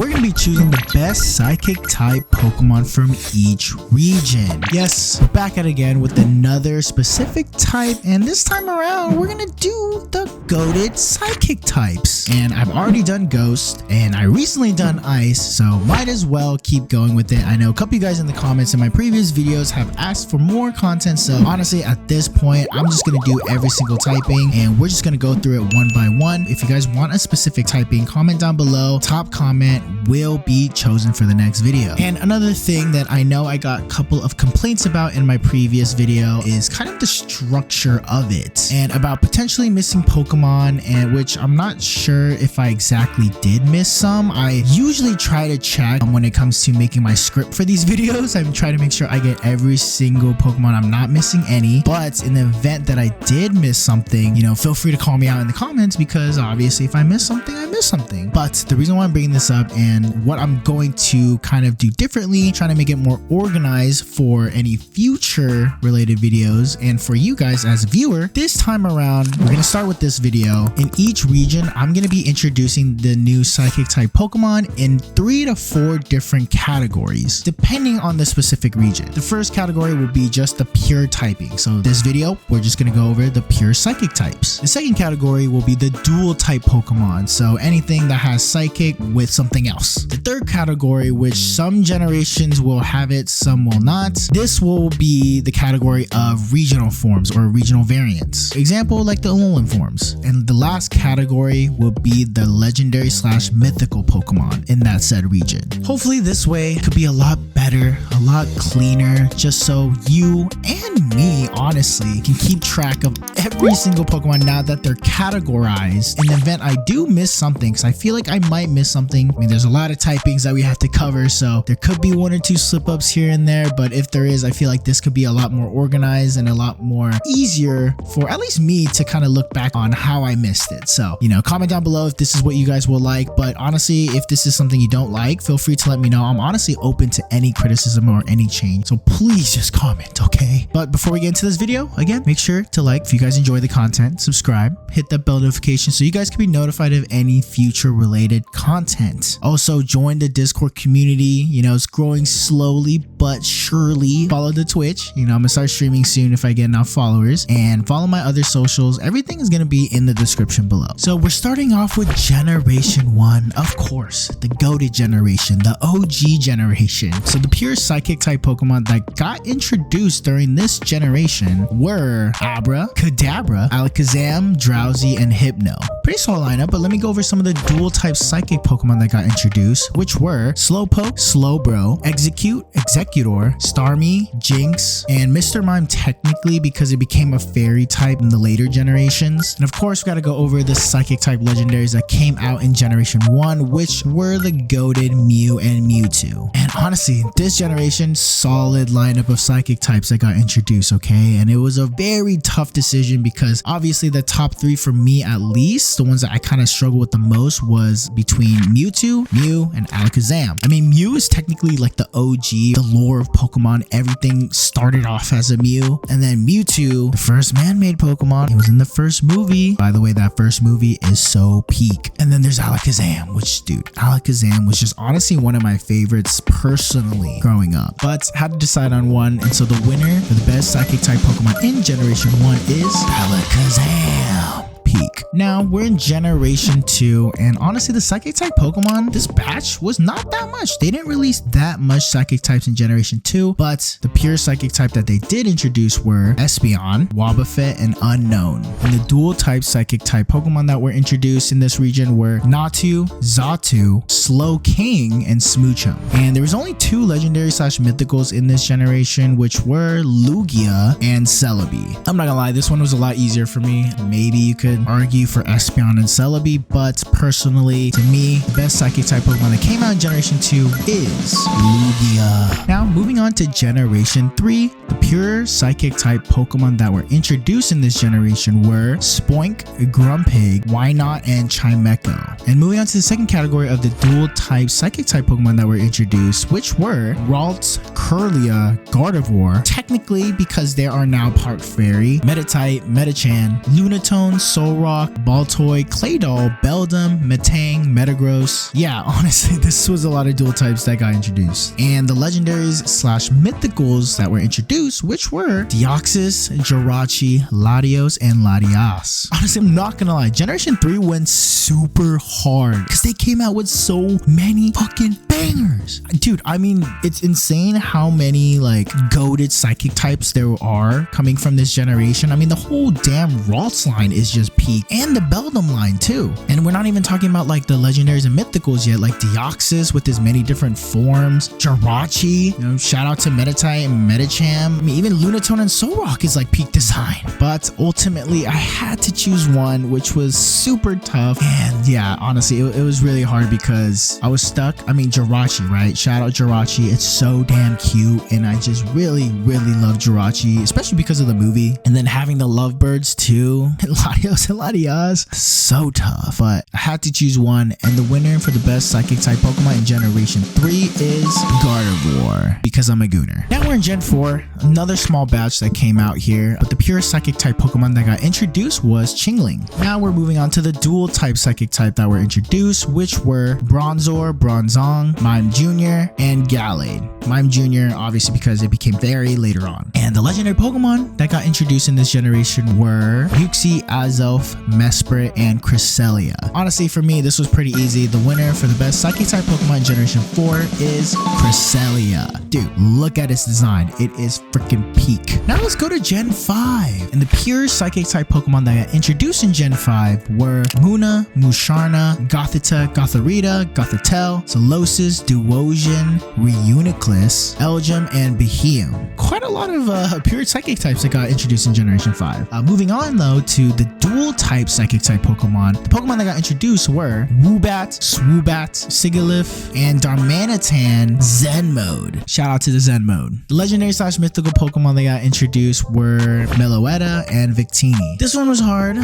we're going to be choosing the best psychic type Pokemon from each region. Yes, we're back at it again with another specific type, and this time around we're going to do the goated psychic types. And I've already done Ghost, and I recently done Ice, so might as well keep going with it. I know a couple of you guys in the comments in my previous videos have asked for more content, so honestly at this point I'm just going to do every single typing, and we're just going to go through it one by one. If you guys want a specific typing, comment down below. Top comment will be chosen for the next video. And another thing that I know I got a couple of complaints about in my previous video is kind of the structure of it and about potentially missing Pokemon, and which I'm not sure if I exactly did miss some. I usually try to check when it comes to making my script for these videos. I'm trying to make sure I get every single Pokemon. I'm not missing any, but in the event that I did miss something, you know, feel free to call me out in the comments, because obviously if I miss something, I miss something. But the reason why I'm bringing this up and what I'm going to kind of do differently, trying to make it more organized for any future related videos and for you guys as a viewer, this time around we're going to start with this video. In each region I'm going to be introducing the new psychic type Pokemon in 3 to 4 different categories depending on the specific region. The first category will be just the pure typing, so this video we're just going to go over the pure psychic types. The second category will be the dual type Pokemon, so anything that has psychic with something else. The third category, which some generations will have it, some will not, this will be the category of regional forms or regional variants, example like the Alolan forms. And the last category will be the legendary / mythical Pokemon in that said region. Hopefully this way it could be a lot better, a lot cleaner, just so you and me honestly can keep track of every single Pokemon now that they're categorized. In the event I do miss something, because I feel like I might miss something. I mean, there's a lot of typings that we have to cover, so there could be 1 or 2 slip-ups here and there, but if there is, I feel like this could be a lot more organized and a lot more easier for at least me to kind of look back on how I missed it. So, you know, comment down below if this is what you guys will like, but honestly, if this is something you don't like, feel free to let me know. I'm honestly open to any criticism or any change, so please just comment, okay? But before we get into this video, again, make sure to like if you guys enjoy the content, subscribe, hit that bell notification so you guys can be notified of any future related content. Also, join the Discord community. You know, it's growing slowly but surely. Follow the Twitch. You know, I'm gonna start streaming soon if I get enough followers, and follow my other socials. Everything is gonna be in the description below. So we're starting off with Generation 1, of course, the goated generation, the OG generation. So the pure psychic type Pokemon that got introduced during this generation were Abra, Kadabra, Alakazam, Drowsy, and Hypno. Pretty solid lineup, but let me go over some of the dual type psychic Pokemon that got introduced, which were Slowpoke, Slowbro, Execute, Executor, Starmie, Jinx, and Mr. Mime technically because it became a fairy type in the later generations. And of course, we gotta go over the psychic type legendaries that came out in Generation 1, which were the goated Mew and Mewtwo. And honestly, this generation, solid lineup of psychic types that got introduced, okay? And it was a very tough decision because obviously the top 3 for me, at least, the ones that I kind of struggle with the most, was between Mewtwo, Mew, and Alakazam. I mean, Mew is technically like the OG, the lore of Pokemon. Everything started off as a Mew. And then Mewtwo, the first man-made Pokemon. It was in the first movie. By the way, that first movie is so peak. And then there's Alakazam, which, dude, Alakazam was just honestly one of my favorites personally growing up. But had to decide on one, and so the winner for the best psychic type Pokemon in Generation 1 is Alakazam. Peak. Now we're in Generation 2, and honestly the psychic type Pokemon, this batch was not that much. They didn't release that much psychic types in Generation 2, but the pure psychic type that they did introduce were Espeon, Wobbuffet, and Unknown. And the dual type psychic type Pokemon that were introduced in this region were Natu, Xatu, Slowking, and Smoochum. And there was only 2 legendary / mythicals in this generation, which were Lugia and Celebi. I'm not gonna lie, this one was a lot easier for me. Maybe you could argue for Espeon and Celebi, but personally, to me, the best psychic type Pokemon that came out in Generation 2 is Lugia. Now, moving on to Generation 3, the pure psychic type Pokemon that were introduced in this generation were Spoink, Grumpig, Wynaut, and Chimecho. And moving on to the second category of the dual type psychic type Pokemon that were introduced, which were Ralts, Kirlia, Gardevoir, technically because they are now part fairy, Meditite, Medicham, Lunatone, Soul Solrock, Baltoy, Claydol, Beldum, Metang, Metagross. Yeah, honestly, this was a lot of dual types that got introduced. And the legendaries slash mythicals that were introduced, which were Deoxys, Jirachi, Latios, and Latias. Honestly, I'm not gonna lie, Generation 3 went super hard because they came out with so many fucking bangers. Dude, I mean, it's insane how many like goated psychic types there are coming from this generation. I mean, the whole damn Ralts line is just peak, and the Beldum line too. And we're not even talking about like the legendaries and mythicals yet, like Deoxys with his many different forms, Jirachi, you know, shout out to Meditite and Medicham. I mean, even Lunatone and Solrock is like peak design. But ultimately, I had to choose one, which was super tough. And yeah, honestly, it was really hard because I was stuck. I mean, Jirachi, right? Shout out Jirachi. It's so damn cute, and I just really love Jirachi, especially because of the movie. And then having the lovebirds too, and Latios and Latias, so tough. But I had to choose one, and the winner for the best psychic type Pokemon in Generation 3 is Gardevoir, because I'm a gooner. Now we're in Gen 4, another small batch that came out here, but the pure psychic type Pokemon that got introduced was Chingling. Now we're moving on to the dual type psychic type that were introduced, which were Bronzor, Bronzong, Mime Jr., and Gallade. Mime Jr. obviously because it became Fairy later on. And the legendary Pokemon that got introduced in this generation were Uxie, Azelf, Mesprit, and Cresselia. Honestly, for me, this was pretty easy. The winner for the best psychic type Pokemon in Generation 4 is Cresselia. Dude, look at its design. It is freaking peak. Now let's go to Gen 5. And the pure psychic type Pokemon that got introduced in Gen 5 were Munna, Musharna, Gothita, Gothorita, Gothitelle, Solosis, Duosian, Reuniclus, Elgyem, and Beheeyem. Quite a lot of pure psychic types that got introduced in Generation 5. Moving on though to the dual type psychic type Pokemon. The Pokemon that got introduced were Woobat, Swoobat, Sigilyph, and Darmanitan Zen Mode. Shout out to the Zen Mode. The legendary slash mythical Pokemon that got introduced were Meloetta and Victini. This one was hard.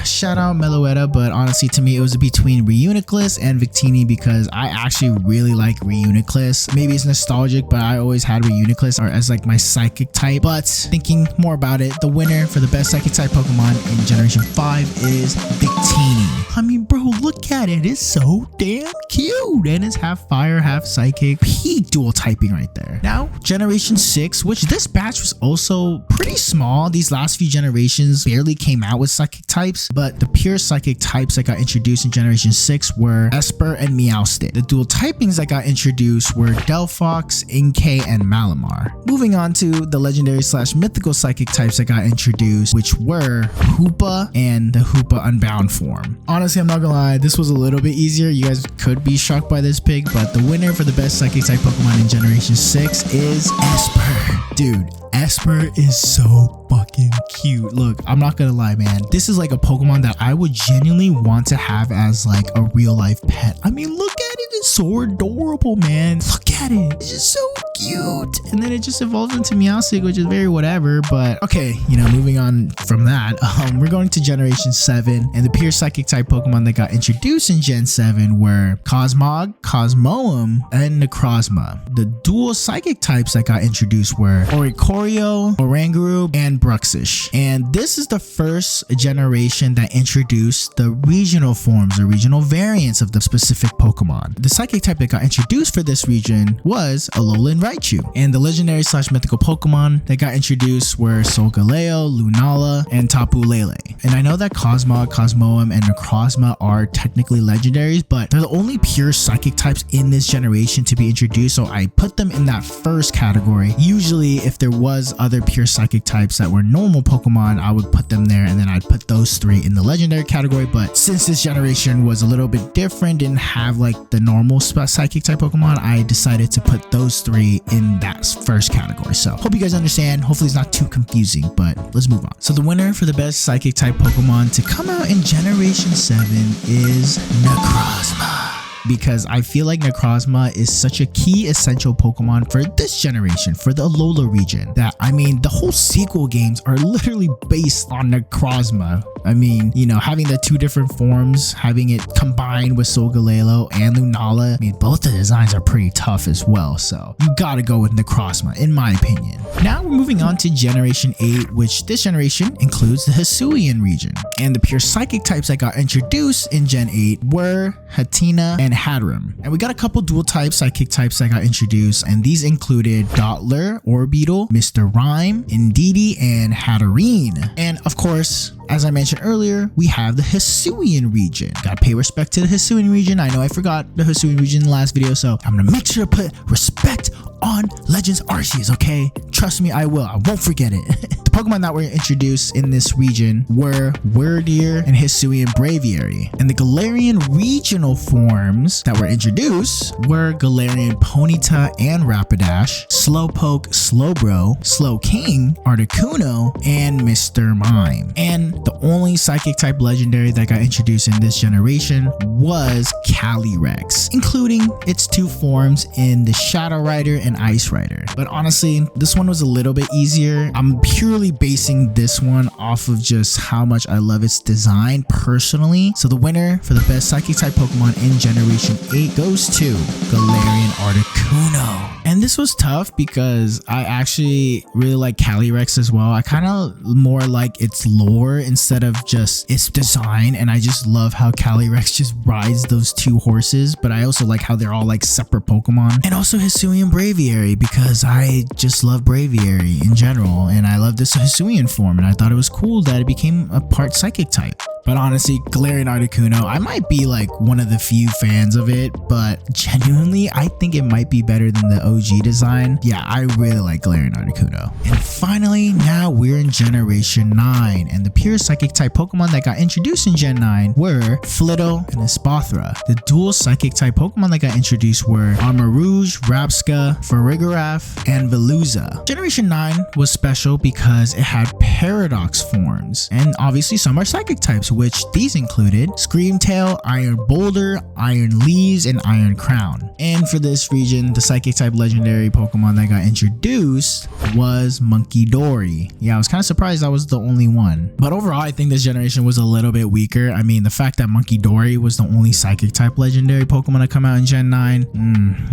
Shout out Meloetta, but honestly to me it was between Reuniclus and Victini because I actually really like Reuniclus. Maybe it's nostalgic, but I always had Reuniclus as like my psychic type. But thinking more about it, the winner for the best psychic type Pokemon in Generation 5 is Victini. I mean, bro, look at it. It's so damn cute. And it's half fire, half psychic. Peak dual typing right there. Now, Generation 6, which this batch was also pretty small. These last few generations barely came out with psychic types, but the pure psychic types that got introduced in Generation 6 were Esper and Meowstic. The dual typings that got introduced were Delphox, Inkay, and Malamar. Moving on to the legendary slash mythical psychic types that got introduced, which were Hoopa and the Hoopa Unbound form. Honestly, I'm not gonna lie, this was a little bit easier. You guys could be shocked by this pick, but the winner for the best psychic type Pokemon in Generation 6 is Esper. Dude, Esper is so fucking cute. Look, I'm not gonna lie, man. This is like a Pokemon that I would genuinely want to have as like a real life pet. I mean, look at it. It's so adorable, man. Look at it. It's just so cute. And then it just evolves into Meowstic, which is very whatever. But okay, you know, moving on from that, we're going to Generation 7. And the pure psychic type Pokemon that got introduced in Gen 7 were Cosmog, Cosmoem, and Necrozma. The dual psychic types that got introduced were Oricorio, Oranguru, and Bruxish. And this is the first generation that introduced the regional forms or regional variants of the specific Pokemon. The psychic type that got introduced for this region was Alolan Raichu. And the legendary slash mythical Pokemon that got introduced were Solgaleo, Lunala, and Tapu Lele. And I know that Cosmog, Cosmoem, and Necrozma are technically legendaries, but they're the only pure psychic types in this generation to be introduced, so I put them in that first category. Usually, if there was other pure psychic types that were normal Pokemon, I would put them there, and then I'd put those three in the legendary category. But since this generation was a little bit different, didn't have like the normal psychic type Pokemon, I decided to put those three in that first category. So hope you guys understand. Hopefully it's not too confusing, but let's move on. So the winner for the best psychic type Pokemon to come out in Generation 7 is Necrozma. because I feel like Necrozma is such a key essential Pokemon for this generation, for the Alola region, that I mean the whole sequel games are literally based on Necrozma. I mean, you know, having the two different forms, having it combined with Solgaleo and Lunala, I mean both the designs are pretty tough as well, so you gotta go with Necrozma in my opinion. Now we're moving on to Generation 8, which this generation includes the Hisuian region, and the pure psychic types that got introduced in Gen 8 were Hatenna and Hatterene. And we got a couple dual type psychic types that got introduced, and these included Dottler, Orbeetle, Mr. Rhyme, Indeedee, and Hatterene. And of course, as I mentioned earlier, we have the Hisuian region. Gotta pay respect to the Hisuian region. I know I forgot the Hisuian region in the last video, so I'm gonna make sure to put respect on Legends Arceus, okay? Trust me, I will. I won't forget it. The Pokemon that were introduced in this region were Wyrdeer and Hisuian Braviary. And the Galarian regional forms that were introduced were Galarian Ponyta and Rapidash, Slowpoke, Slowbro, Slowking, Articuno, and Mr. Mime. And the only psychic type legendary that got introduced in this generation was Calyrex, including its two forms in the Shadow Rider and Ice Rider. But honestly, this one was a little bit easier. I'm purely basing this one off of just how much I love its design personally. So the winner for the best psychic type Pokemon in Generation 8 goes to Galarian Articuno. And this was tough because I actually really like Calyrex as well. I kind of more like its lore instead of just its design, and I just love how Calyrex just rides those two horses, but I also like how they're all like separate Pokemon. And also Hisuian Braviary, because I just love Braviary in general, and I love this Hisuian form, and I thought it was cool that it became a part psychic type. But honestly, Galarian Articuno, I might be like one of the few fans of it, but genuinely, I think it might be better than the OG design. Yeah, I really like Galarian Articuno. And finally, now we're in Generation 9, and the pure psychic type Pokemon that got introduced in Gen 9 were Flittle and Espathra. The dual psychic type Pokemon that got introduced were Armarouge, Rapska, Farigiraf, and Veluza. Generation 9 was special because it had Paradox forms, and obviously some are psychic types, which these included Screamtail, Iron Boulder, Iron Leaves, and Iron Crown. And for this region, the psychic type legendary Pokemon that got introduced was Munkidori. Yeah, I was kind of surprised I was the only one. But overall, I think this generation was a little bit weaker. I mean, the fact that Munkidori was the only psychic type legendary Pokemon to come out in Gen 9,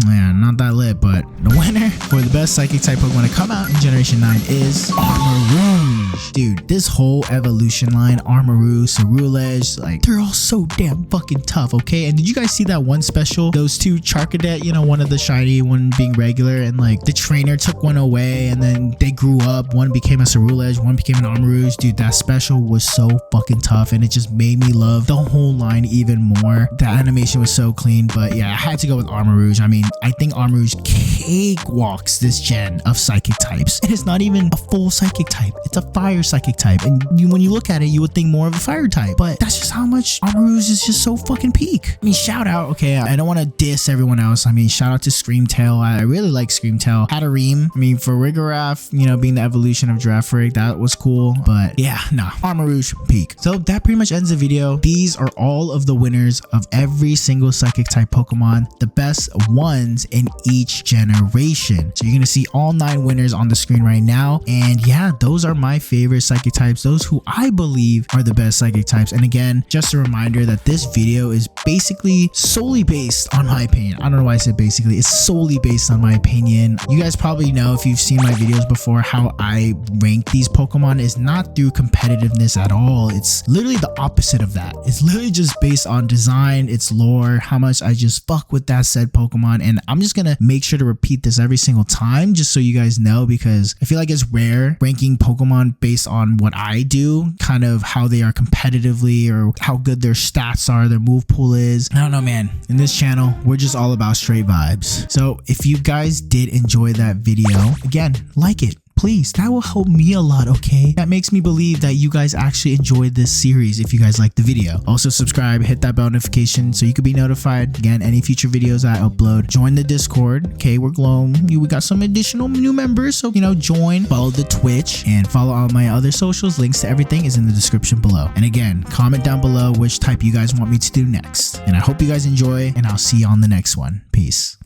yeah, not that lit. But the winner for the best psychic type Pokemon to come out in Generation 9 is Armarouge. Dude, this whole evolution line, Armarouge, Cerulege, like, they're all so damn fucking tough, okay? And did you guys see that one special? Those two Charcadet, you know, one of the shiny, one being regular, and like the trainer took one away and then they grew up. One became a Cerulege, one became an Armarouge. Dude, that special was so fucking tough, and it just made me love the whole line even more. The animation was so clean, but yeah, I had to go with Armarouge. I mean, I think Armarouge cakewalks this gen of psychic types. And it's not even a full psychic type, it's a fire psychic type. And when you look at it, you would think more of a fire type, but that's just how much Armarouge is just so fucking peak. I mean, shout out, okay, I don't want to diss everyone else. I mean, shout out to Screamtail. I really like Screamtail. Hatterene, I mean, for Farigiraf, you know, being the evolution of Girafarig, that was cool. But yeah, nah, Armarouge peak. So that pretty much ends the video. These are all of the winners of every single psychic type Pokemon, the best ones in each generation. So you're gonna see all 9 winners on the screen right now. And yeah, those are my favorite psychic types, those who I believe are the best psychic types. And again, just a reminder that this video is basically solely based on my opinion. I don't know why I said basically, it's solely based on my opinion. You guys probably know, if you've seen my videos before, how I rank these Pokemon is not through competitiveness at all. It's literally the opposite of that. It's literally just based on design, its lore, how much I just fuck with that said Pokemon. And I'm just gonna make sure to repeat this every single time just so you guys know, because I feel like it's rare ranking Pokemon based on what I do, kind of how they are competitively or how good their stats are, their move pool is. I don't know, man. In this channel, we're just all about straight vibes. So if you guys did enjoy that video, again, like it. please. That will help me a lot, okay? That makes me believe that you guys actually enjoyed this series if you guys like the video. Also subscribe, hit that bell notification so you could be notified again any future videos I upload. Join the Discord, okay? We're glowing. We got some additional new members, so join, follow the Twitch, and follow all my other socials. Links to everything is in the description below. And again, comment down below which type you guys want me to do next. And I hope you guys enjoy, and I'll see you on the next one. Peace.